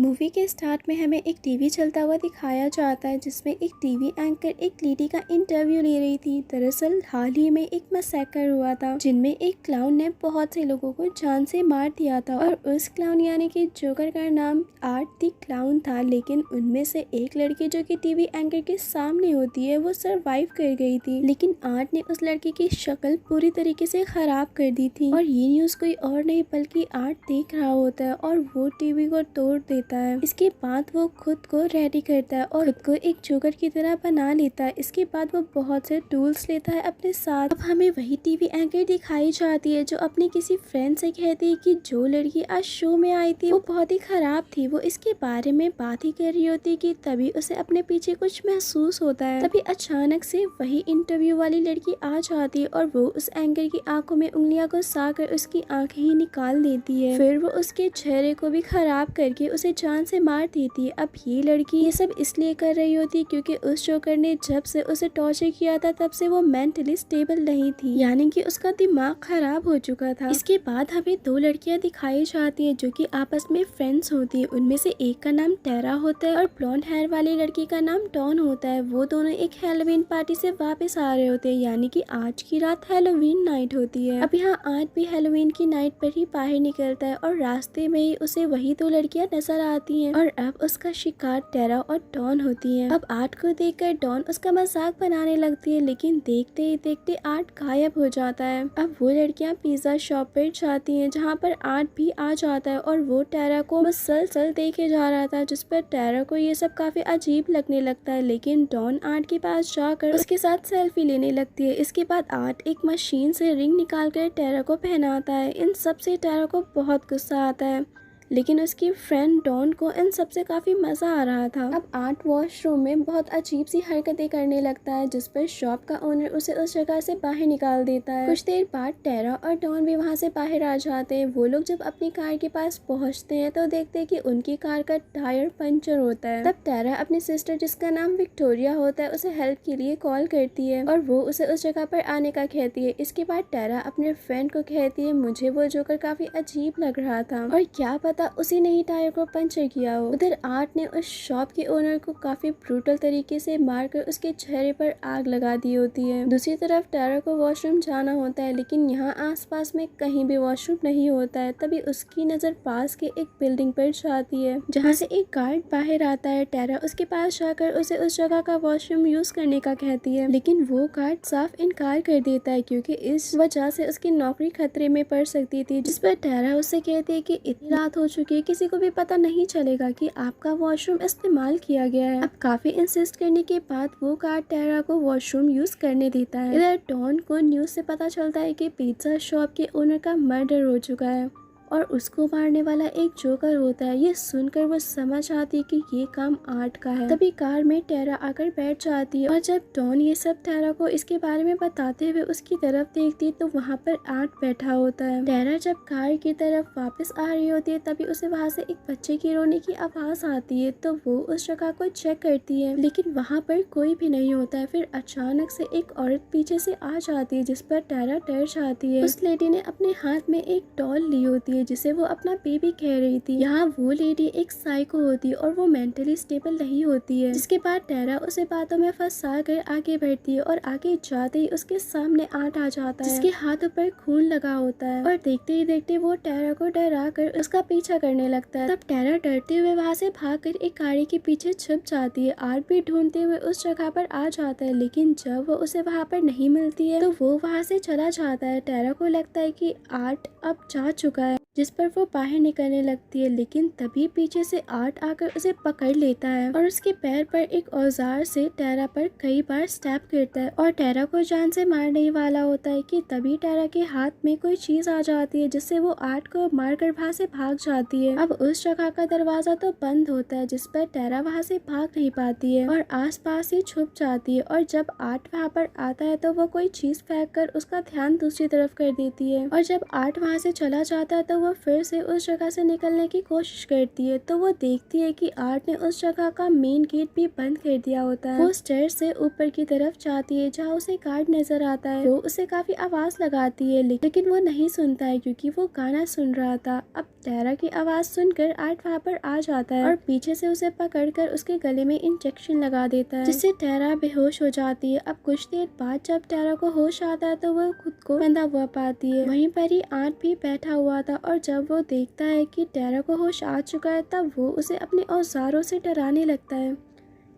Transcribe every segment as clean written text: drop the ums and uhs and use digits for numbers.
Movie के start में हमें एक टीवी चलता हुआ दिखाया जाता है जिसमें एक टीवी एंकर एक लेडी का इंटरव्यू ले रही थी। दरअसल हाल ही में एक मैसेकर हुआ था जिनमें एक क्लाउन ने बहुत से लोगों को जान से मार दिया था और उस क्लाउन यानी कि जोकर का नाम आर्ट द क्लाउन था। लेकिन उनमें से एक लड़की जो कि टीवी एंकर के सामने होती है वो सरवाइव कर गई थी, लेकिन आर्ट ने उस लड़की की शक्ल पूरी तरीके से खराब कर दी थी। और ये न्यूज कोई और नहीं बल्कि आर्ट देख रहा होता है और वो टीवी को तोड़ देता है। इसके बाद वो खुद को रेडी करता है और खुद को एक जोकर की तरह बना लेता है। इसके बाद वो बहुत से टूल्स लेता है अपने साथ। अब हमें वही टीवी एंकर दिखाई जाती है जो अपनी किसी फ्रेंड से कहती है कि जो लड़की आज शो में आई थी वो बहुत ही खराब थी। वो इसके बारे में बात ही कर रही होती है कि तभी उसे अपने पीछे कुछ महसूस होता है। तभी अचानक से वही इंटरव्यू वाली लड़की आ जाती है और वो उस एंकर की आंखों में उंगलियां घुसा कर उसकी आंखें ही निकाल देती है। फिर वो उसके चेहरे को भी खराब करके उसे जान से मार देती है। अब ये लड़की ये सब इसलिए कर रही होती है क्योंकि उस जोकर ने जब से उसे टॉर्चर किया था तब से वो मेंटली स्टेबल नहीं थी, यानी कि उसका दिमाग खराब हो चुका था। इसके बाद हमें दो लड़कियां दिखाई जाती है जो कि आपस में फ्रेंड्स होती है। उनमें से एक का नाम टेरा होता है और ब्लॉन्ड हेयर वाली लड़की का नाम डॉन होता है। वो दोनों एक हैलोवीन पार्टी से वापस आ रहे होते हैं, यानी कि आज की रात हैलोवीन नाइट होती है। अब यहाँ आज भी हैलोवीन की नाइट पर ही बाहर निकलता है और रास्ते में ही उसे वही दो लड़कियां नजर आती हैं और अब उसका शिकार टेरा और डॉन होती है। अब आर्ट को देखकर डॉन उसका मजाक बनाने लगती है, लेकिन देखते ही देखते आर्ट गायब हो जाता है। अब वो लड़कियां पिज्जा शॉप पर जाती हैं जहाँ पर आर्ट भी आ जाता है और वो टेरा को मुसलसल देखे जा रहा था, जिस पर टेरा को ये सब काफी अजीब लगने लगता है। लेकिन डॉन आर्ट के पास जाकर उसके साथ सेल्फी लेने लगती है। इसके बाद आर्ट एक मशीन से रिंग निकाल कर टेरा को पहनाता है। इन सब से टेरा को बहुत गुस्सा आता है, लेकिन उसकी फ्रेंड डॉन को इन सब से काफी मजा आ रहा था। अब आर्ट वॉशरूम में बहुत अजीब सी हरकतें करने लगता है, जिस पर शॉप का ओनर उसे उस जगह से बाहर निकाल देता है। कुछ देर बाद टेरा और डॉन भी वहां से बाहर आ जाते हैं। वो लोग जब अपनी कार के पास पहुंचते हैं तो देखते हैं कि उनकी कार का टायर पंचर होता है। तब टेरा अपनी सिस्टर जिसका नाम विक्टोरिया होता है उसे हेल्प के लिए कॉल करती है और वो उसे उस जगह पर आने का कहती है। इसके बाद टेरा अपने फ्रेंड को कहती है मुझे वो जोकर काफी अजीब लग रहा था और क्या पता उसी ने ही टायर को पंचर किया हो। उधर आर्ट ने उस शॉप के ओनर को काफी ब्रूटल तरीके से मारकर उसके चेहरे पर आग लगा दी होती है। दूसरी तरफ टेरा को वॉशरूम जाना होता है, लेकिन यहाँ आसपास में कहीं भी वॉशरूम नहीं होता है। तभी उसकी नजर पास के एक बिल्डिंग पर जाती है जहाँ से एक गार्ड बाहर आता है। टेरा उसके पास जाकर उसे उस जगह का वॉशरूम यूज करने का कहती है, लेकिन वो गार्ड साफ इनकार कर देता है क्योंकि इस वजह से उसकी नौकरी खतरे में पड़ सकती थी। जिस पर टेरा उससे कहती है कि इतनी रात हो चुकी है, किसी को भी पता नहीं चलेगा कि आपका वॉशरूम इस्तेमाल किया गया है। अब काफी इंसिस्ट करने के बाद वो गार्ड टेरा को वॉशरूम यूज करने देता है। इधर डॉन को न्यूज से पता चलता है कि पिज्जा शॉप के ओनर का मर्डर हो चुका है और उसको मारने वाला एक जोकर होता है। ये सुनकर वो समझ आती है कि ये काम आर्ट का है। तभी कार में टेरा आकर बैठ जाती है और जब डॉन ये सब टेरा को इसके बारे में बताते हुए उसकी तरफ देखती है तो वहाँ पर आर्ट बैठा होता है। टेरा जब कार की तरफ वापस आ रही होती है तभी उसे वहाँ से एक बच्चे की रोने की आवाज आती है, तो वो उस जगह को चेक करती है, लेकिन वहाँ पर कोई भी नहीं होता है। फिर अचानक से एक औरत पीछे से आ जाती है जिस पर टेरा डर जाती है। उस लेडी ने अपने हाथ में एक डॉल ली होती है जिसे वो अपना बेबी कह रही थी। यहाँ वो लेडी एक साइको होती है और वो मेंटली स्टेबल नहीं होती है। जिसके बाद टेरा उसे बातों में फंसा कर आगे बढ़ती है और आगे जाते ही उसके सामने आर्ट आ जाता है जिसके हाथों पर खून लगा होता है और देखते ही देखते वो टेरा को डरा कर उसका पीछा करने लगता है। तब टेरा डरते हुए वहाँ से भागकर एक गाड़ी के पीछे छुप जाती है। आर्ट भी ढूंढते हुए उस जगह पर आ जाता है, लेकिन जब वो उसे वहाँ पर नहीं मिलती है तो वो वहाँ से चला जाता है। टेरा को लगता है कि आर्ट अब जा चुका है, जिस पर वो बाहर निकलने लगती है, लेकिन तभी पीछे से आर्ट आकर उसे पकड़ लेता है और उसके पैर पर एक औजार से टेरा पर कई बार स्टैप करता है और टेरा को जान से मारने ही वाला होता है कि तभी टेरा के हाथ में कोई चीज आ जाती है जिससे वो आर्ट को मारकर वहाँ से भाग जाती है। अब उस जगह का दरवाजा तो बंद होता है जिस पर टेरा वहाँ से भाग नहीं पाती है और आसपास ही छुप जाती है और जब आर्ट वहाँ पर आता है तो वो कोई चीज फेंक कर उसका ध्यान दूसरी तरफ कर देती है और जब आर्ट वहाँ से चला जाता है तो वो फिर से उस जगह से निकलने की कोशिश करती है तो वो देखती है कि आर्ट ने उस जगह का मेन गेट भी बंद कर दिया होता है। वो स्टेयर्स से ऊपर की तरफ जाती है जहाँ उसे गार्ड नजर आता है। वो उसे काफी आवाज लगाती है लेकिन वो नहीं सुनता है क्योंकि वो गाना सुन रहा था। अब टेरा की आवाज सुनकर आर्ट वहाँ पर आ जाता है और पीछे से उसे पकड़कर उसके गले में इंजेक्शन लगा देता है जिससे टेरा बेहोश हो जाती है। अब कुछ देर बाद जब टेरा को होश आता है तो वो खुद को बंधा हुआ पाती है। वहीं पर ही आर्ट भी बैठा हुआ था और जब वो देखता है कि टेरा को होश आ चुका है तब वो उसे अपने औजारों से डराने लगता है।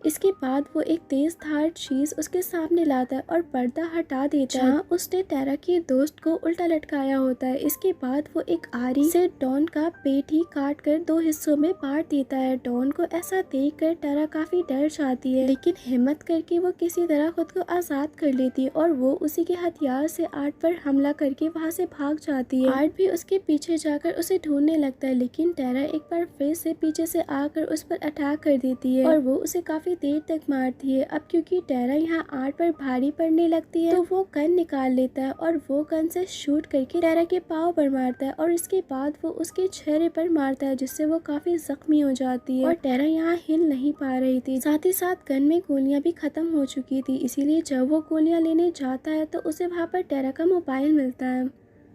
इसके बाद वो एक तेज धार चीज उसके सामने लाता है और पर्दा हटा देता है। उसने टेरा के दोस्त को उल्टा लटकाया होता है। इसके बाद वो एक आरी से डॉन का पेट ही काट कर 2 हिस्सों में बांट देता है। डॉन को ऐसा देखकर टेरा काफी डर जाती है लेकिन हिम्मत करके वो किसी तरह खुद को आजाद कर लेती है और वो उसी के हथियार से आर्ट पर हमला करके वहाँ से भाग जाती है। आर्ट भी उसके पीछे जाकर उसे ढूंढने लगता है लेकिन टेरा एक बार फिर से पीछे से आकर उस पर अटैक कर देती है और वो उसे काफी देर तक मारती है। अब क्योंकि टेरा यहाँ आर्ट पर भारी पड़ने लगती है तो वो गन निकाल लेता है और वो गन से शूट करके टेरा के पाँव पर मारता है और इसके बाद वो उसके चेहरे पर मारता है जिससे वो काफी जख्मी हो जाती है। और टेरा यहाँ हिल नहीं पा रही थी। साथ ही साथ गन में गोलियां भी खत्म हो चुकी थी, इसीलिए जब वो गोलियां लेने जाता है तो उसे वहाँ पर टेरा का मोबाइल मिलता है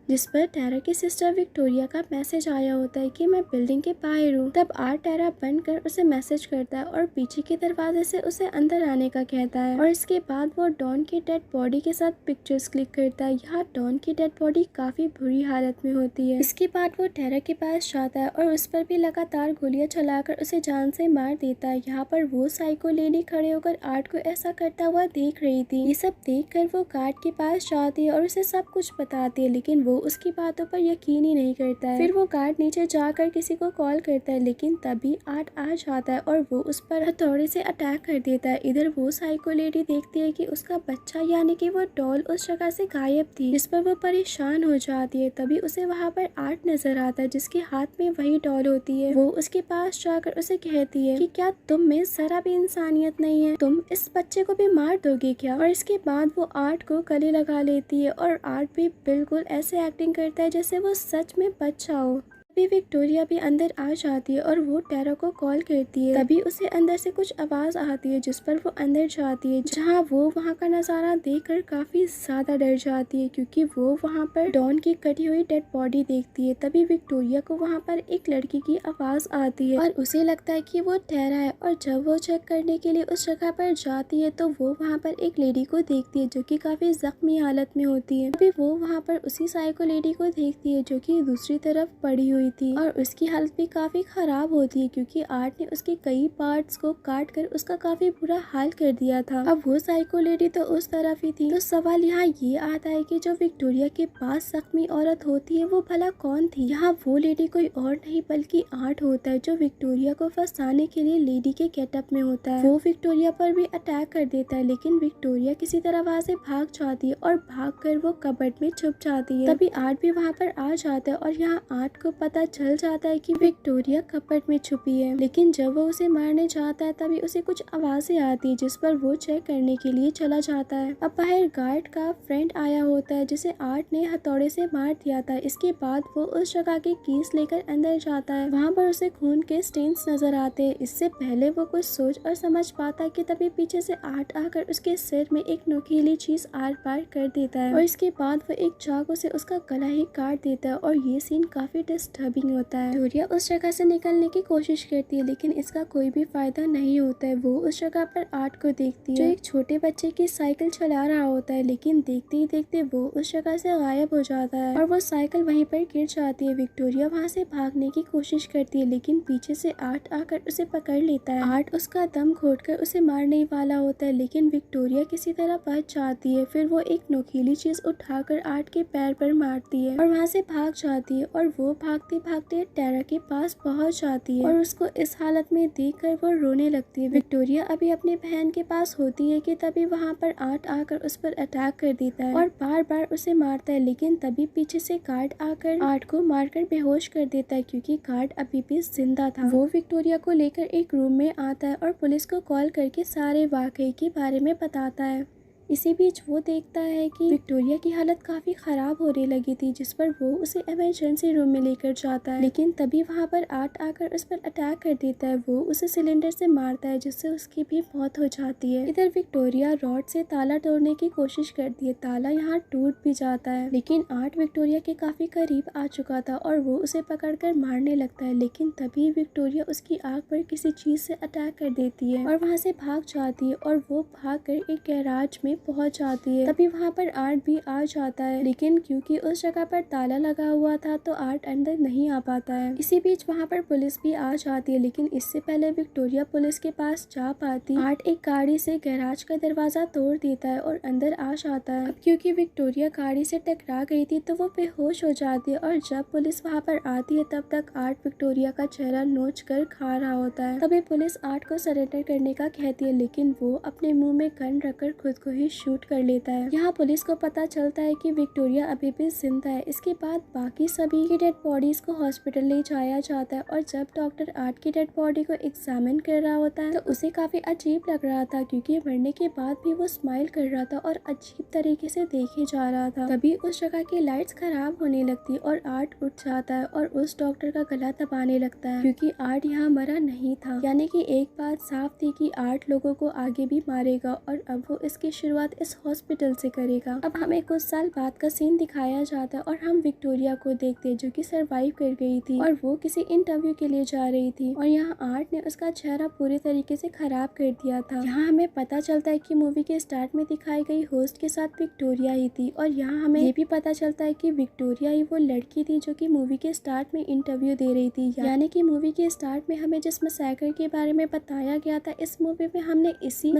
जिस पर टेरा की सिस्टर विक्टोरिया का मैसेज आया होता है कि मैं बिल्डिंग के बाहर हूँ। तब आर्ट टेरा बनकर उसे मैसेज करता है और पीछे के दरवाजे से उसे अंदर आने का कहता है और इसके बाद वो डॉन की डेड बॉडी के साथ पिक्चर्स क्लिक करता है। यहाँ डॉन की डेड बॉडी काफी बुरी हालत में होती है। इसके बाद वो टेरा के पास जाता है और उस पर भी लगातार गोलियां चलाकर उसे जान से मार देता है। यहाँ पर वो साइको लेडी खड़े होकर आर्ट को ऐसा करता हुआ देख रही थी। ये सब देखकर वो गार्ड के पास जाती है और उसे सब कुछ बताती है लेकिन वो उसकी बातों पर यकीन ही नहीं करता है। फिर वो गार्ड नीचे जाकर किसी को कॉल करता है लेकिन तभी आर्ट आ जाता है और वो उस पर हथौड़े से अटैक कर देता है। इधर वो साइको लेडी देखती है कि उसका बच्चा यानी कि वो डॉल उस जगह से गायब थी जिस पर वो परेशान हो जाती है। तभी उसे वहाँ पर आर्ट नजर आता है जिसके हाथ में वही डॉल होती है। वो उसके पास जाकर उसे कहती है कि क्या तुम में जरा भी इंसानियत नहीं है, तुम इस बच्चे को भी मार दोगे क्या? और इसके बाद वो आर्ट को गले लगा लेती है और आर्ट भी बिल्कुल ऐसे एक्टिंग करता है जैसे वो सच में बच्चा हो। तभी विक्टोरिया भी अंदर आ जाती है और वो टेरा को कॉल करती है। तभी उसे अंदर से कुछ आवाज आती है जिस पर वो अंदर जाती है जहाँ वो वहाँ का नजारा देखकर काफी ज्यादा डर जाती है क्योंकि वो वहाँ पर डॉन की कटी हुई डेड बॉडी देखती है। तभी विक्टोरिया को वहाँ पर एक लड़की की आवाज आती है और उसे लगता है कि वो टेरा है और जब वो चेक करने के लिए उस जगह पर जाती है तो वो वहाँ पर एक लेडी को देखती है जो कि काफी जख्मी हालत में होती है। तभी वो वहाँ पर उसी साइको लेडी को देखती है जो कि दूसरी तरफ पड़ी हुई थी और उसकी हालत भी काफी खराब होती है क्योंकि आर्ट ने उसके कई पार्ट्स को काट कर उसका काफी बुरा हाल कर दिया था। अब वो साइको लेडी तो उस तरफ ही थी। तो सवाल यहाँ ये आता है कि जो विक्टोरिया के पास जख्मी औरत होती है वो भला कौन थी? यहाँ वो लेडी कोई और नहीं बल्कि आर्ट होता है जो विक्टोरिया को फंसाने के लिए लेडी के गेटअप में होता है। वो विक्टोरिया पर भी अटैक कर देता है लेकिन विक्टोरिया किसी तरह वहाँ से भाग जाती है और भागकर वो कबर्ड में छुप जाती है। तभी आर्ट भी वहाँ पर आ जाता है और यहाँ आर्ट को पता चल जाता है कि विक्टोरिया कपट में छुपी है। लेकिन जब वो उसे मारने जाता है तभी उसे कुछ आवाजें आती है जिस पर वो चेक करने के लिए चला जाता है। अब बाहर गार्ड का फ्रेंड आया होता है जिसे आर्ट ने हथौड़े से मार दिया था। इसके बाद वो उस जगह के कीज लेकर अंदर जाता है। वहाँ पर उसे खून के स्टेन्स नजर आते हैं। इससे पहले वो कुछ सोच और समझ पाता कि तभी पीछे से आर्ट आकर उसके सिर में एक नुकीली चीज आर पार कर देता है और इसके बाद वो एक चाकू से उसका गला ही काट देता है और ये सीन काफी डिस्टर्बिंग होता है। विक्टोरिया उस जगह से निकलने की कोशिश करती है लेकिन इसका कोई भी फायदा नहीं होता है। वो उस जगह पर आर्ट को देखती है जो एक छोटे बच्चे की साइकिल चला रहा होता है लेकिन देखते ही देखते वो उस जगह से गायब हो जाता है और वो साइकिल वहीं पर गिर जाती है। विक्टोरिया वहाँ से भागने की कोशिश करती है लेकिन पीछे से आर्ट आकर उसे पकड़ लेता है। आर्ट उसका दम घोटकर उसे मारने ही वाला होता है लेकिन विक्टोरिया किसी तरह बच जाती है। फिर वो एक नुकीली चीज उठाकर आर्ट के पैर पर मारती है और वहाँ से भाग जाती है और वो भागते भागते टेरा के पास पहुंच जाती है और उसको इस हालत में देखकर वो रोने लगती है। विक्टोरिया अभी अपनी बहन के पास होती है कि तभी वहाँ पर आर्ट आकर उस पर अटैक कर देता है और बार बार उसे मारता है लेकिन तभी पीछे से गार्ड आकर आर्ट को मारकर बेहोश कर देता है क्योंकि गार्ड अभी भी जिंदा था। वो विक्टोरिया को लेकर एक रूम में आता है और पुलिस को कॉल करके सारे वाकये के बारे में बताता है। इसी बीच वो देखता है कि विक्टोरिया की हालत काफी खराब होने लगी थी, जिस पर वो उसे इमरजेंसी रूम में लेकर जाता है। लेकिन तभी वहाँ पर आर्ट आकर उस पर अटैक कर देता है। वो उसे सिलेंडर से मारता है, जिससे उसकी भी मौत हो जाती है। इधर विक्टोरिया रॉड से ताला तोड़ने की कोशिश करती है। ताला यहाँ टूट भी जाता है, लेकिन आर्ट विक्टोरिया के काफी करीब आ चुका था और वो उसे पकड़कर मारने लगता है। लेकिन तभी विक्टोरिया उसकी आंख पर किसी चीज से अटैक कर देती है और वहाँ से भाग जाती है और वो भागकर एक गैराज में पहुंच जाती है। तभी वहाँ पर आर्ट भी आ जाता है, लेकिन क्योंकि उस जगह पर ताला लगा हुआ था तो आर्ट अंदर नहीं आ पाता है। इसी बीच वहाँ पर पुलिस भी आ जाती है, लेकिन इससे पहले विक्टोरिया पुलिस के पास जा पाती, आर्ट एक गाड़ी से गैराज का दरवाजा तोड़ देता है और अंदर आ जाता है। अब क्योंकि विक्टोरिया गाड़ी से टकरा गई थी तो वो बेहोश हो जाती है और जब पुलिस वहाँ पर आती है तब तक आर्ट विक्टोरिया का चेहरा नोच कर खा रहा होता है। तभी पुलिस आर्ट को सरेंडर करने का कहती है, लेकिन वो अपने मुंह में गन रखकर खुद को ही शूट कर लेता है। यहाँ पुलिस को पता चलता है कि विक्टोरिया अभी भी जिंदा है। इसके बाद बाकी सभी की डेड बॉडीज को हॉस्पिटल ले जाया जाता है और जब डॉक्टर आर्ट की डेड बॉडी को एग्जामिन कर रहा होता है तो उसे काफी अजीब लग रहा था, क्योंकि मरने के बाद भी वो स्माइल कर रहा था और अजीब तरीके से देखे जा रहा था। तभी उस जगह की लाइट्स खराब होने लगती और आर्ट उठ जाता है और उस डॉक्टर का गला दबाने लगता है, क्योंकि आर्ट यहाँ मरा नहीं था। यानी कि एक बात साफ थी कि आर्ट लोगों को आगे भी मारेगा और अब वो इसकी शुरुआत इस हॉस्पिटल से करेगा। अब हमें कुछ साल बाद का सीन दिखाया जाता है और हम विक्टोरिया को देखते हैं जो कि सरवाइव कर गई थी और वो किसी इंटरव्यू के लिए जा रही थी और यहाँ आर्ट ने उसका चेहरा पूरे तरीके से खराब कर दिया था। यहाँ हमें पता चलता है कि मूवी के स्टार्ट में दिखाई गई होस्ट के साथ विक्टोरिया ही थी और यहाँ हमें ये भी पता चलता है कि विक्टोरिया ही वो लड़की थी जो कि मूवी के स्टार्ट में इंटरव्यू दे रही थी। यानी कि मूवी के स्टार्ट में हमें जिस मैसेकर के बारे में बताया गया था इस मूवी में हमने उसी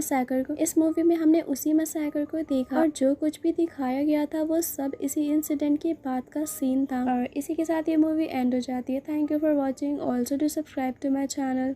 मैसेकर को देखा और जो कुछ भी दिखाया गया था वो सब इसी इंसिडेंट के बाद का सीन था। और इसी के साथ ये मूवी एंड हो जाती है। Thank you for watching, also do subscribe to my channel.